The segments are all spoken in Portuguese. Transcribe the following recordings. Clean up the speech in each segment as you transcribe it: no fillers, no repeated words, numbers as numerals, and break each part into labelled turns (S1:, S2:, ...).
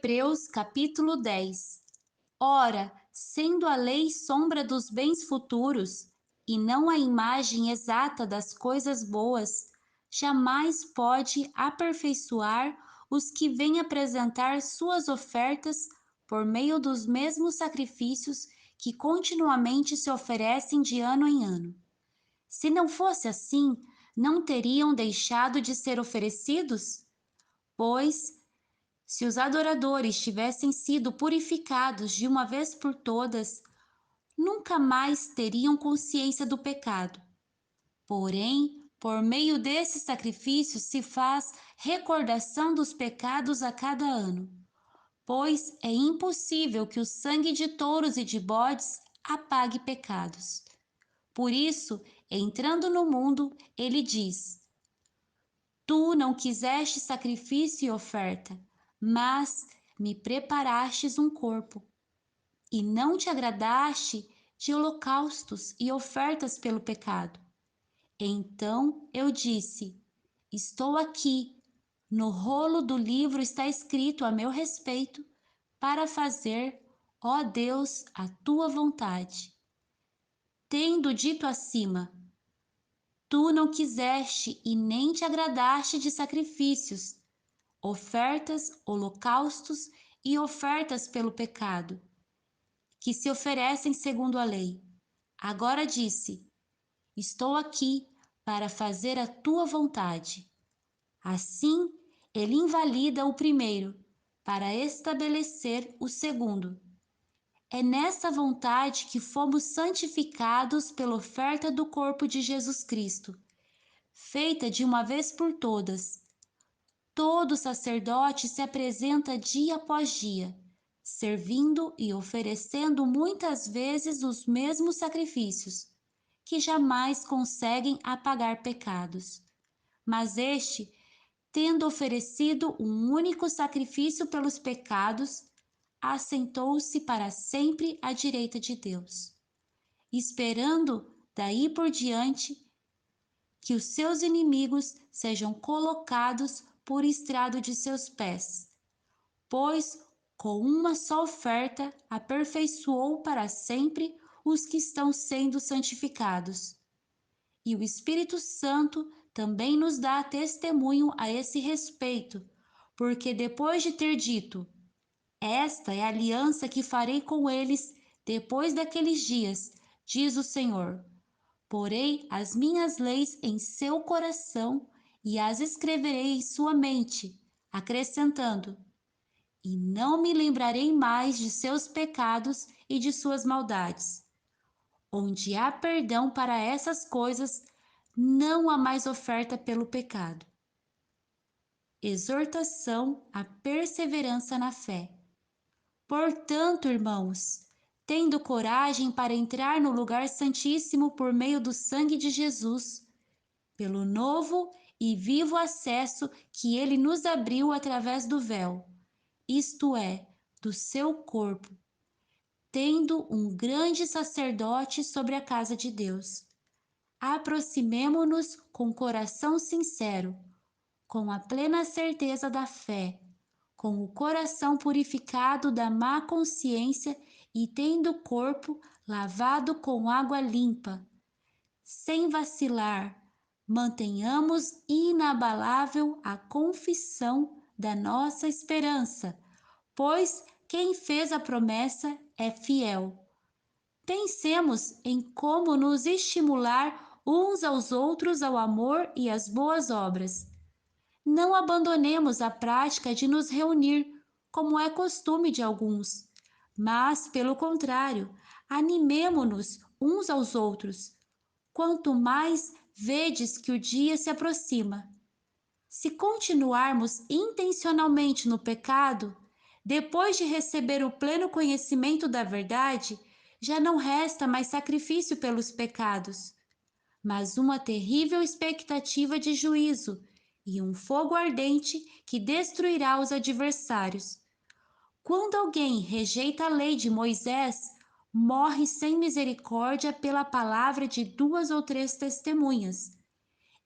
S1: Hebreus capítulo 10. Ora, sendo a lei sombra dos bens futuros, e não a imagem exata das coisas boas, jamais pode aperfeiçoar os que vêm apresentar suas ofertas por meio dos mesmos sacrifícios que continuamente se oferecem de ano em ano. Se não fosse assim, não teriam deixado de ser oferecidos? Pois, se os adoradores tivessem sido purificados de uma vez por todas, nunca mais teriam consciência do pecado. Porém, por meio desses sacrifícios se faz recordação dos pecados a cada ano, pois é impossível que o sangue de touros e de bodes apague pecados. Por isso, entrando no mundo, ele diz: Tu não quiseste sacrifício e oferta, mas me preparastes um corpo. E não te agradaste de holocaustos e ofertas pelo pecado. Então eu disse: Estou aqui. No rolo do livro está escrito a meu respeito, para fazer, ó Deus, a tua vontade. Tendo dito acima, tu não quiseste e nem te agradaste de sacrifícios, ofertas, holocaustos e ofertas pelo pecado, que se oferecem segundo a lei. Agora disse: Estou aqui para fazer a tua vontade. Assim, ele invalida o primeiro, para estabelecer o segundo. É nessa vontade que fomos santificados pela oferta do corpo de Jesus Cristo, feita de uma vez por todas. Todo sacerdote se apresenta dia após dia, servindo e oferecendo muitas vezes os mesmos sacrifícios, que jamais conseguem apagar pecados. Mas este, tendo oferecido um único sacrifício pelos pecados, assentou-se para sempre à direita de Deus, esperando daí por diante que os seus inimigos sejam colocados por estrado de seus pés, pois com uma só oferta aperfeiçoou para sempre os que estão sendo santificados. E o Espírito Santo também nos dá testemunho a esse respeito, porque depois de ter dito: Esta é a aliança que farei com eles depois daqueles dias, diz o Senhor. Porei as minhas leis em seu coração e as escreverei em sua mente, acrescentando: E não me lembrarei mais de seus pecados e de suas maldades. Onde há perdão para essas coisas, não há mais oferta pelo pecado. Exortação à perseverança na fé. Portanto, irmãos, tendo coragem para entrar no lugar santíssimo por meio do sangue de Jesus, pelo novo e vivo acesso que ele nos abriu através do véu, isto é, do seu corpo, tendo um grande sacerdote sobre a casa de Deus. Aproximemo-nos com coração sincero, com a plena certeza da fé, com o coração purificado da má consciência e tendo o corpo lavado com água limpa. Sem vacilar, mantenhamos inabalável a confissão da nossa esperança, pois quem fez a promessa é fiel. Pensemos em como nos estimular uns aos outros ao amor e às boas obras. Não abandonemos a prática de nos reunir, como é costume de alguns, mas, pelo contrário, animemo-nos uns aos outros, quanto mais vedes que o dia se aproxima. Se continuarmos intencionalmente no pecado, depois de receber o pleno conhecimento da verdade, já não resta mais sacrifício pelos pecados, mas uma terrível expectativa de juízo e um fogo ardente que destruirá os adversários. Quando alguém rejeita a lei de Moisés, morre sem misericórdia pela palavra de duas ou três testemunhas.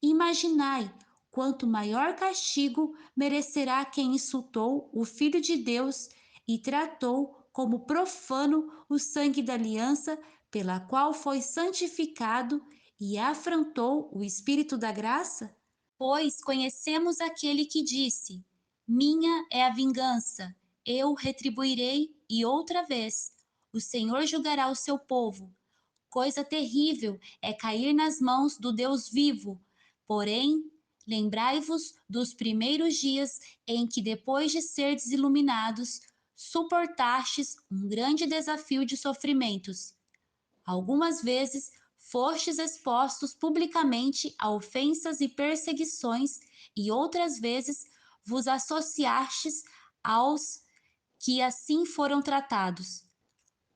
S1: Imaginai quanto maior castigo merecerá quem insultou o Filho de Deus e tratou como profano o sangue da aliança pela qual foi santificado e afrontou o Espírito da graça? Pois conhecemos aquele que disse: Minha é a vingança, eu retribuirei, e outra vez o Senhor julgará o seu povo. Coisa terrível é cair nas mãos do Deus vivo. Porém, lembrai-vos dos primeiros dias em que, depois de serdes iluminados, suportastes um grande desafio de sofrimentos. Algumas vezes fostes expostos publicamente a ofensas e perseguições, e outras vezes vos associastes aos que assim foram tratados.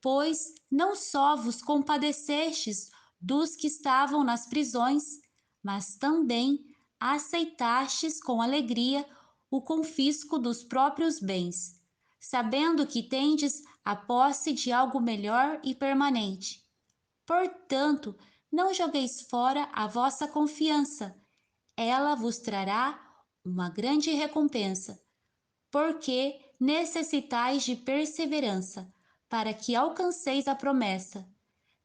S1: Pois não só vos compadecestes dos que estavam nas prisões, mas também aceitastes com alegria o confisco dos próprios bens, sabendo que tendes a posse de algo melhor e permanente. Portanto, não jogueis fora a vossa confiança, ela vos trará uma grande recompensa, porque necessitais de perseverança, para que alcanceis a promessa,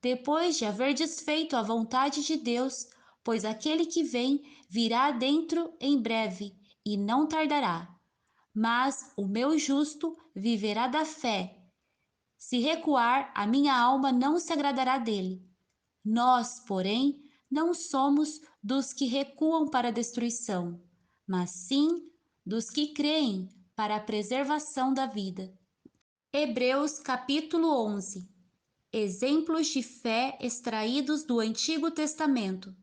S1: depois de haverdes feito a vontade de Deus, pois aquele que vem virá dentro em breve, e não tardará. Mas o meu justo viverá da fé. Se recuar, a minha alma não se agradará dele. Nós, porém, não somos dos que recuam para a destruição, mas sim dos que creem para a preservação da vida. Hebreus capítulo 11. Exemplos de fé extraídos do Antigo Testamento.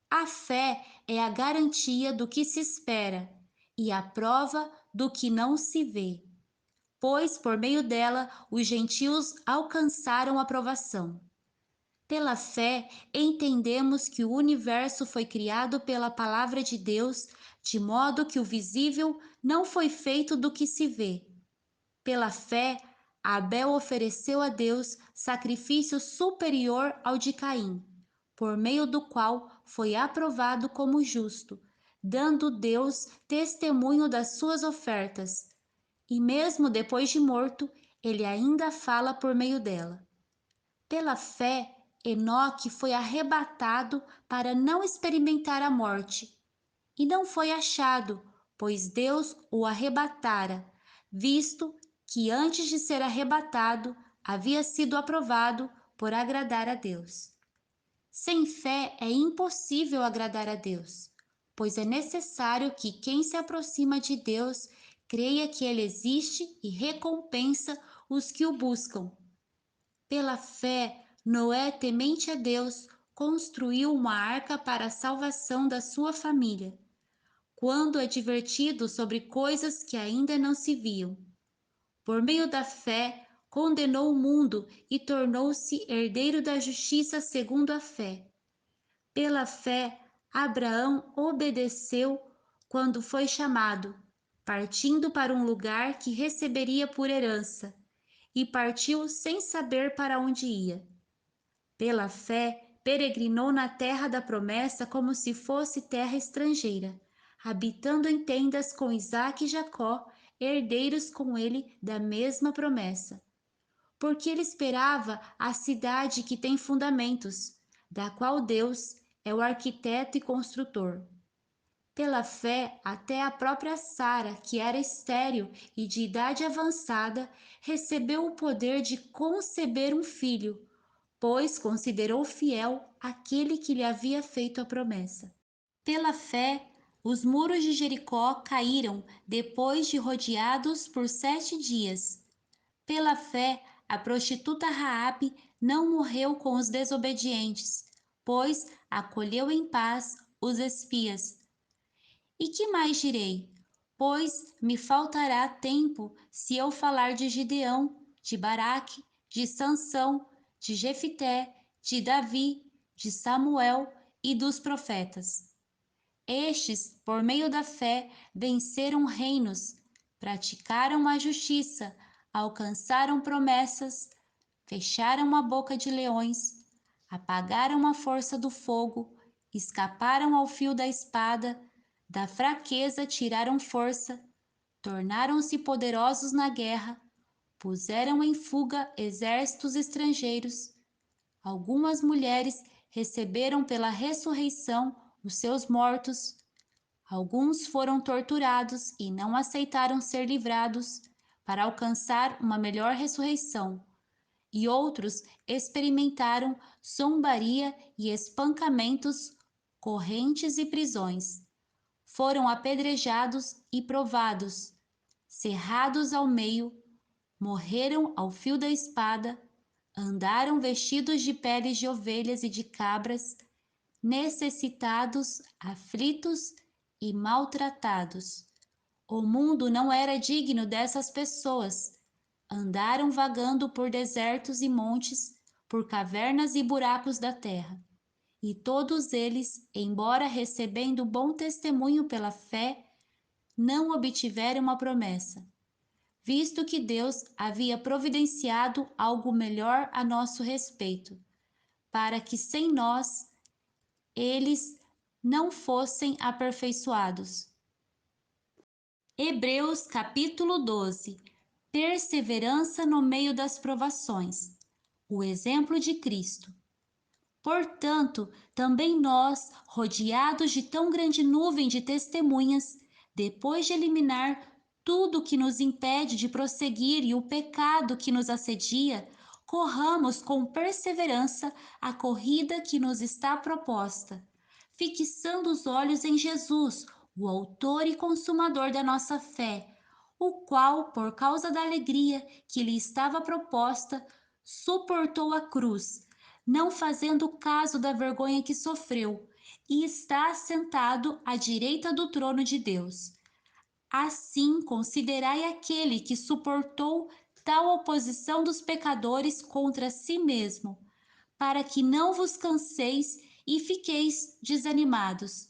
S1: A fé é a garantia do que se espera e a prova do que não se vê, pois por meio dela os gentios alcançaram a aprovação. Pela fé, entendemos que o universo foi criado pela palavra de Deus, de modo que o visível não foi feito do que se vê. Pela fé, Abel ofereceu a Deus sacrifício superior ao de Caim, por meio do qual foi aprovado como justo, dando Deus testemunho das suas ofertas. E mesmo depois de morto, ele ainda fala por meio dela. Pela fé, Enoque foi arrebatado para não experimentar a morte, e não foi achado, pois Deus o arrebatara, visto que antes de ser arrebatado havia sido aprovado por agradar a Deus. Sem fé é impossível agradar a Deus, pois é necessário que quem se aproxima de Deus creia que Ele existe e recompensa os que o buscam. Pela fé, Noé, temente a Deus, construiu uma arca para a salvação da sua família, quando advertido sobre coisas que ainda não se viam. Por meio da fé, condenou o mundo e tornou-se herdeiro da justiça segundo a fé. Pela fé, Abraão obedeceu quando foi chamado, partindo para um lugar que receberia por herança, e partiu sem saber para onde ia. Pela fé, peregrinou na terra da promessa como se fosse terra estrangeira, habitando em tendas com Isaque e Jacó, herdeiros com ele da mesma promessa. Porque ele esperava a cidade que tem fundamentos, da qual Deus é o arquiteto e construtor. Pela fé, até a própria Sara, que era estéril e de idade avançada, recebeu o poder de conceber um filho, pois considerou fiel aquele que lhe havia feito a promessa. Pela fé, os muros de Jericó caíram depois de rodeados por 7 dias. Pela fé, a prostituta Raabe não morreu com os desobedientes, pois acolheu em paz os espias. E que mais direi? Pois me faltará tempo se eu falar de Gideão, de Baraque, de Sansão, de Jefité, de Davi, de Samuel e dos profetas. Estes, por meio da fé, venceram reinos, praticaram a justiça, alcançaram promessas, fecharam a boca de leões, apagaram a força do fogo, escaparam ao fio da espada, Da fraqueza tiraram força, tornaram-se poderosos na guerra, puseram em fuga exércitos estrangeiros. Algumas mulheres receberam pela ressurreição os seus mortos. Alguns foram torturados e não aceitaram ser livrados para alcançar uma melhor ressurreição. E outros experimentaram zombaria e espancamentos, correntes e prisões. Foram apedrejados e provados, cerrados ao meio, morreram ao fio da espada, andaram vestidos de peles de ovelhas e de cabras, necessitados, aflitos e maltratados. O mundo não era digno dessas pessoas. Andaram vagando por desertos e montes, por cavernas e buracos da terra. E todos eles, embora recebendo bom testemunho pela fé, não obtiveram a promessa, visto que Deus havia providenciado algo melhor a nosso respeito, para que sem nós eles não fossem aperfeiçoados. Hebreus capítulo 12. Perseverança no meio das provações. O exemplo de Cristo. Portanto, também nós, rodeados de tão grande nuvem de testemunhas, depois de eliminar tudo que nos impede de prosseguir e o pecado que nos assedia, corramos com perseverança a corrida que nos está proposta, fixando os olhos em Jesus, o autor e consumador da nossa fé, o qual, por causa da alegria que lhe estava proposta, suportou a cruz, não fazendo caso da vergonha que sofreu, e está assentado à direita do trono de Deus. Assim, considerai aquele que suportou tal oposição dos pecadores contra si mesmo, para que não vos canseis e fiqueis desanimados.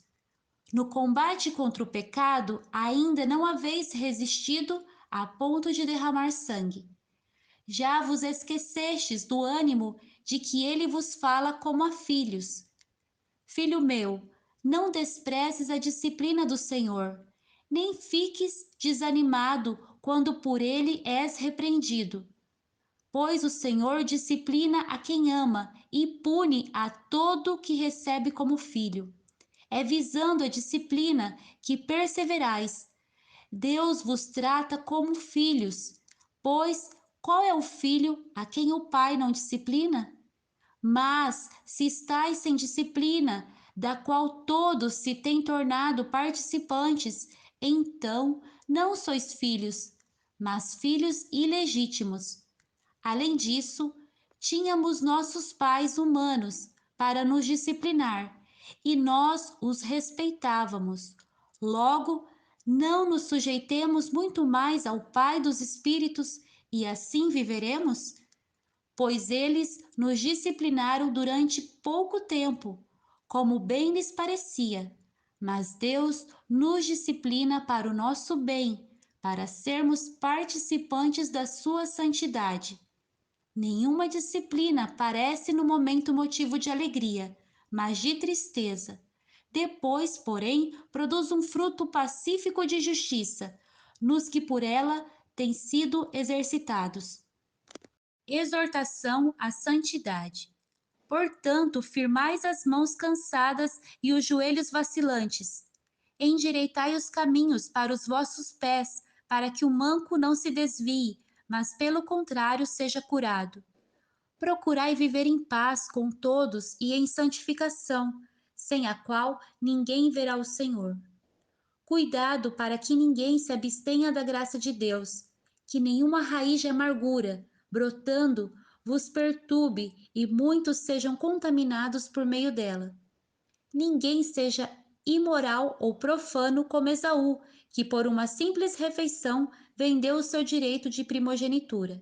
S1: No combate contra o pecado, ainda não haveis resistido a ponto de derramar sangue. Já vos esquecestes do ânimo de que ele vos fala como a filhos. Filho meu, não desprezes a disciplina do Senhor, nem fiques desanimado quando por ele és repreendido. Pois o Senhor disciplina a quem ama e pune a todo que recebe como filho. É visando a disciplina que perseverais. Deus vos trata como filhos, pois qual é o filho a quem o pai não disciplina? Mas se estáis sem disciplina, da qual todos se têm tornado participantes, então não sois filhos, mas filhos ilegítimos. Além disso, tínhamos nossos pais humanos para nos disciplinar, e nós os respeitávamos. Logo, não nos sujeitemos muito mais ao Pai dos Espíritos e assim viveremos? Pois eles nos disciplinaram durante pouco tempo, como bem lhes parecia, mas Deus nos disciplina para o nosso bem, para sermos participantes da sua santidade. Nenhuma disciplina parece no momento motivo de alegria, mas de tristeza. Depois, porém, produz um fruto pacífico de justiça, nos que por ela têm sido exercitados. Exortação à santidade. Portanto, firmais as mãos cansadas e os joelhos vacilantes. Endireitai os caminhos para os vossos pés, para que o manco não se desvie, mas pelo contrário seja curado. Procurai viver em paz com todos e em santificação, sem a qual ninguém verá o Senhor. Cuidado para que ninguém se abstenha da graça de Deus, que nenhuma raiz de amargura, brotando, vos perturbe e muitos sejam contaminados por meio dela. Ninguém seja imoral ou profano como Esaú, que por uma simples refeição vendeu o seu direito de primogenitura.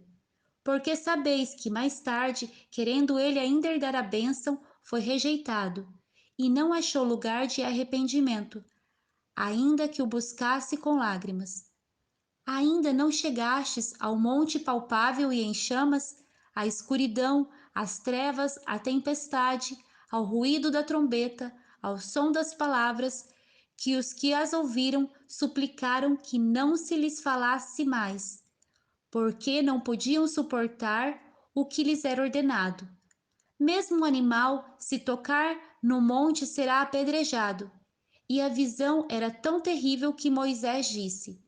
S1: Porque sabeis que mais tarde, querendo ele ainda herdar a bênção, foi rejeitado, e não achou lugar de arrependimento, ainda que o buscasse com lágrimas. Ainda não chegastes ao monte palpável e em chamas, à escuridão, às trevas, à tempestade, ao ruído da trombeta, ao som das palavras, que os que as ouviram suplicaram que não se lhes falasse mais, porque não podiam suportar o que lhes era ordenado. Mesmo o animal, se tocar no monte, será apedrejado. E a visão era tão terrível que Moisés disse: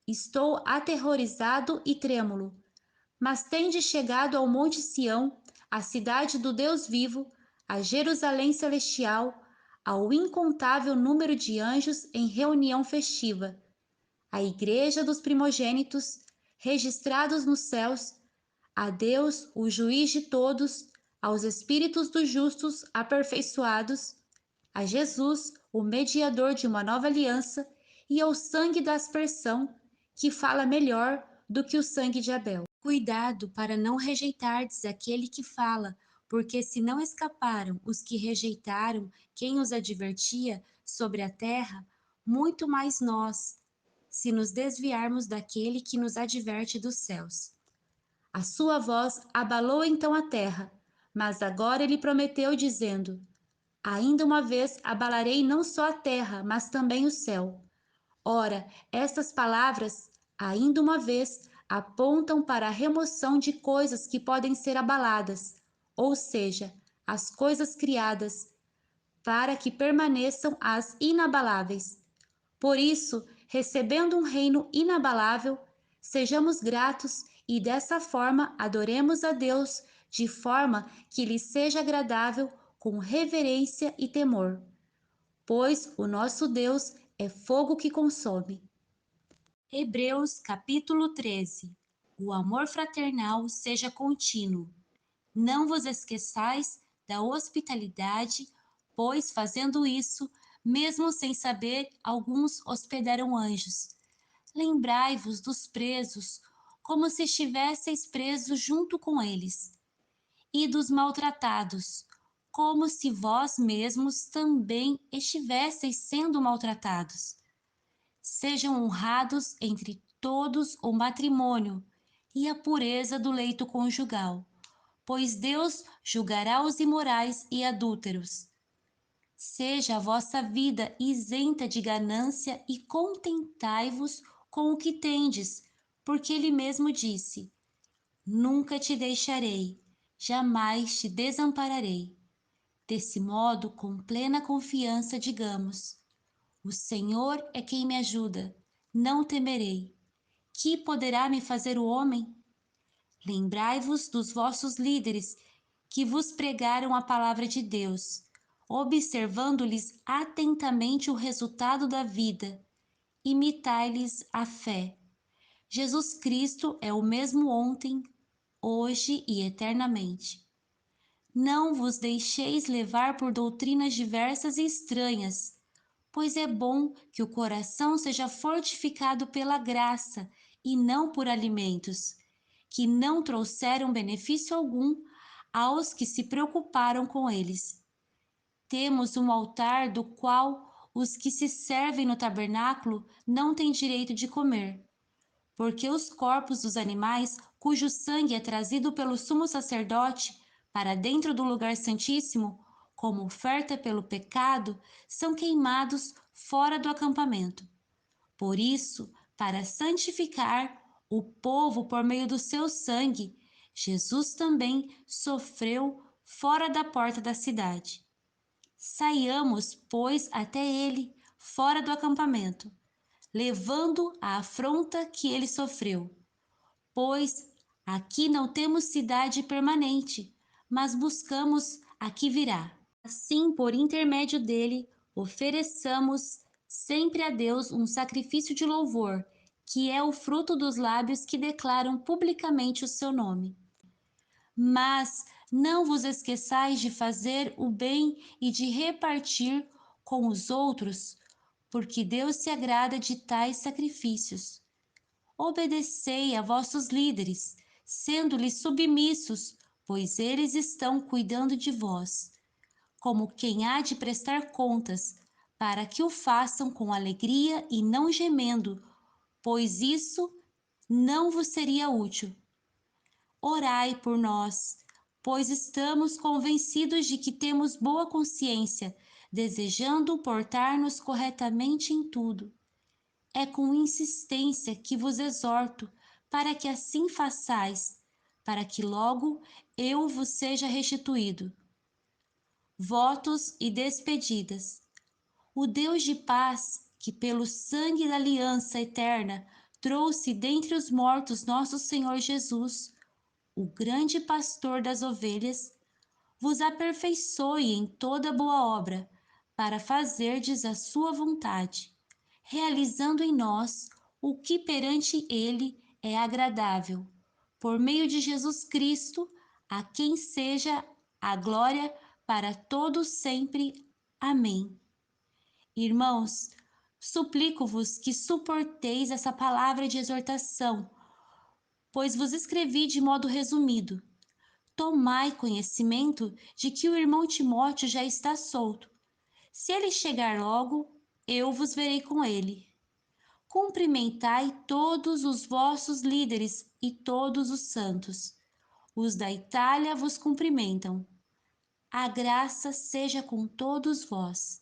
S1: Estou aterrorizado e trêmulo. Mas tendes chegado ao monte Sião, à cidade do Deus vivo, a Jerusalém celestial, ao incontável número de anjos em reunião festiva, à igreja dos primogênitos, registrados nos céus, a Deus, o juiz de todos, aos espíritos dos justos aperfeiçoados, a Jesus, o mediador de uma nova aliança, e ao sangue da aspersão, que fala melhor do que o sangue de Abel. Cuidado para não rejeitardes aquele que fala, porque se não escaparam os que rejeitaram quem os advertia sobre a terra, muito mais nós, se nos desviarmos daquele que nos adverte dos céus. A sua voz abalou então a terra, mas agora ele prometeu, dizendo: Ainda uma vez abalarei não só a terra, mas também o céu. Ora, estas palavras, ainda uma vez, apontam para a remoção de coisas que podem ser abaladas, ou seja, as coisas criadas, para que permaneçam as inabaláveis. Por isso, recebendo um reino inabalável, sejamos gratos e dessa forma adoremos a Deus de forma que lhe seja agradável com reverência e temor, pois o nosso Deus é fogo que consome. Hebreus capítulo 13. O amor fraternal seja contínuo. Não vos esqueçais da hospitalidade, pois fazendo isso, mesmo sem saber, alguns hospedaram anjos. Lembrai-vos dos presos, como se estivesseis presos junto com eles, e dos maltratados, como se vós mesmos também estivesseis sendo maltratados. Sejam honrados entre todos o matrimônio e a pureza do leito conjugal, pois Deus julgará os imorais e adúlteros. Seja a vossa vida isenta de ganância e contentai-vos com o que tendes, porque Ele mesmo disse: Nunca te deixarei, jamais te desampararei. Desse modo, com plena confiança, digamos: O Senhor é quem me ajuda, não temerei. Que poderá me fazer o homem? Lembrai-vos dos vossos líderes, que vos pregaram a palavra de Deus, observando-lhes atentamente o resultado da vida. Imitai-lhes a fé. Jesus Cristo é o mesmo ontem, hoje e eternamente. Não vos deixeis levar por doutrinas diversas e estranhas, pois é bom que o coração seja fortificado pela graça e não por alimentos, que não trouxeram benefício algum aos que se preocuparam com eles. Temos um altar do qual os que se servem no tabernáculo não têm direito de comer, porque os corpos dos animais, cujo sangue é trazido pelo sumo sacerdote para dentro do lugar santíssimo, como oferta pelo pecado, são queimados fora do acampamento. Por isso, para santificar o povo por meio do seu sangue, Jesus também sofreu fora da porta da cidade. Saiamos, pois, até ele, fora do acampamento, levando a afronta que ele sofreu. Pois aqui não temos cidade permanente, mas buscamos a que virá. Assim, por intermédio dele, ofereçamos sempre a Deus um sacrifício de louvor, que é o fruto dos lábios que declaram publicamente o seu nome. Mas não vos esqueçais de fazer o bem e de repartir com os outros, porque Deus se agrada de tais sacrifícios. Obedecei a vossos líderes, sendo-lhes submissos, pois eles estão cuidando de vós, como quem há de prestar contas, para que o façam com alegria e não gemendo, pois isso não vos seria útil. Orai por nós, pois estamos convencidos de que temos boa consciência, desejando portar-nos corretamente em tudo. É com insistência que vos exorto, para que assim façais, para que logo eu vos seja restituído. Votos e despedidas. O Deus de paz, que pelo sangue da aliança eterna trouxe dentre os mortos nosso Senhor Jesus, o grande pastor das ovelhas, vos aperfeiçoe em toda boa obra, para fazerdes a sua vontade, realizando em nós o que perante ele é agradável, por meio de Jesus Cristo, a quem seja a glória para todos sempre. Amém. Irmãos, suplico-vos que suporteis essa palavra de exortação, pois vos escrevi de modo resumido. Tomai conhecimento de que o irmão Timóteo já está solto. Se ele chegar logo, eu vos verei com ele. Cumprimentai todos os vossos líderes e todos os santos. Os da Itália vos cumprimentam. A graça seja com todos vós.